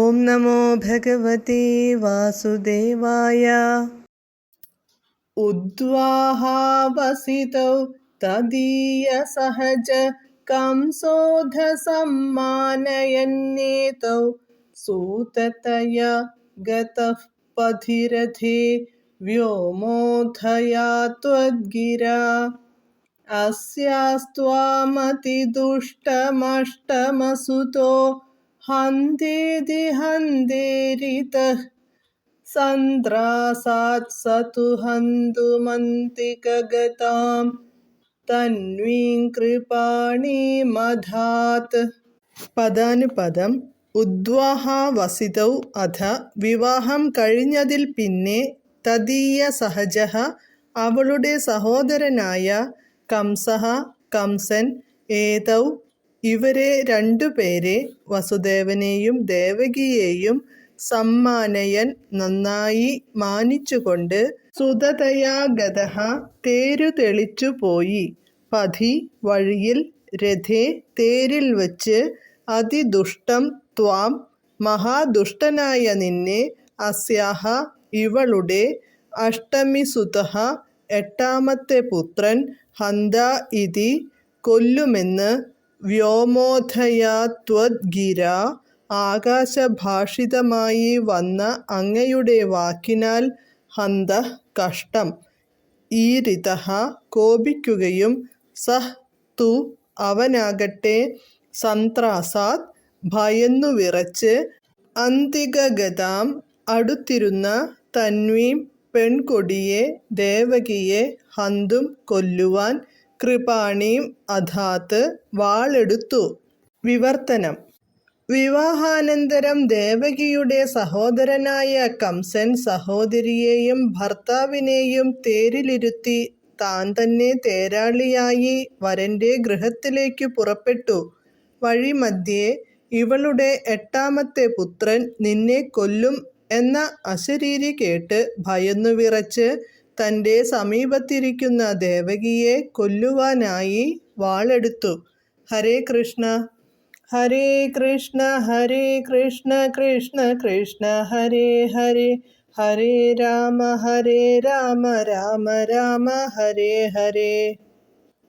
ഓം നമോ ഭഗവതേ വാസുദേവായ. ഉദ്വാഹാവസിതൗ തദീയ സഹജ കംസോധ സമ്മാനയന്നേതൗ സൂതതയാ ഗതഃ പഥിരഥേ വ്യോമോധയാ ത്വദ്ഗിരാ അസ്യാസ്ത്വാമതിദുഷ്ടമഷ്ടമസുതോ ഹന്തേതി ഹന്തേരിതഃ സന്ത്രാസാത് സതു ഹന്തുമന്തികഗതാം തന്വീം കൃപാണീമധാത്. പദാനുപദം. ഉദ്വാഹാവസിതൗ അഥ വിവാഹം കഴിഞ്ഞതിൽ പിന്നെ, തദീയ സഹജഃ അവളുടെ സഹോദരനായ, കംസഃ കംസൻ, ഏതൗ ഇവരെ രണ്ടുപേരെ, വസുദേവനെയും ദേവകിയെയും, സമ്മാനയൻ നന്നായി മാനിച്ചുകൊണ്ട്, സുതതയാ ഗതഃ തേരു തെളിച്ചു പോയി, പഥി വഴിയിൽ, രഥേ തേരിൽ വച്ച്, അതിദുഷ്ടം ത്വാം മഹാദുഷ്ടനായ നിന്നെ, അസ്യാഹ ഇവളുടെ, അഷ്ടമിസുതഃ എട്ടാമത്തെ പുത്രൻ, ഹന്ത ഇതി കൊല്ലുമെന്ന്, വ്യോമോധയാ ത്വദ്ഗിരാ ആകാശഭാഷിതമായി വന്ന അങ്ങയുടെ വാക്കിനാൽ, ഹന്തഃ കഷ്ടം, ഈരിതഃ കോപിക്കുകയും, സഃ തു അവനാകട്ടെ, സന്ത്രാസാത് ഭയന്നു വിറച്ച്, അന്തികഗതാം അടുത്തിരുന്ന, തന്വീം പെൺകൊടിയെ, ദേവകിയെ, ഹന്തും കൊല്ലുവാൻ, കൃപാണീം അധാത് വാളെടുത്തു. വിവർത്തനം. വിവാഹാനന്തരം ദേവകിയുടെ സഹോദരനായ കംസൻ സഹോദരിയെയും ഭർത്താവിനെയും തേരിലിരുത്തി താൻ തന്നെ തേരാളിയായി വരന്റെ ഗൃഹത്തിലേക്കു പുറപ്പെട്ടു. വഴിമധ്യേ ഇവളുടെ എട്ടാമത്തെ പുത്രൻ നിന്നെ കൊല്ലും എന്ന അശരീരി കേട്ട് ഭയന്നു വിറച്ച്, തൻ്റെ സമീപത്തിരിക്കുന്ന ദേവകിയെ കൊല്ലുവാനായി വാളെടുത്തു. ഹരേ കൃഷ്ണ ഹരേ കൃഷ്ണ ഹരേ കൃഷ്ണ കൃഷ്ണ കൃഷ്ണ ഹരേ ഹരേ, ഹരേ രാമ രാമ രാമ ഹരേ ഹരേ.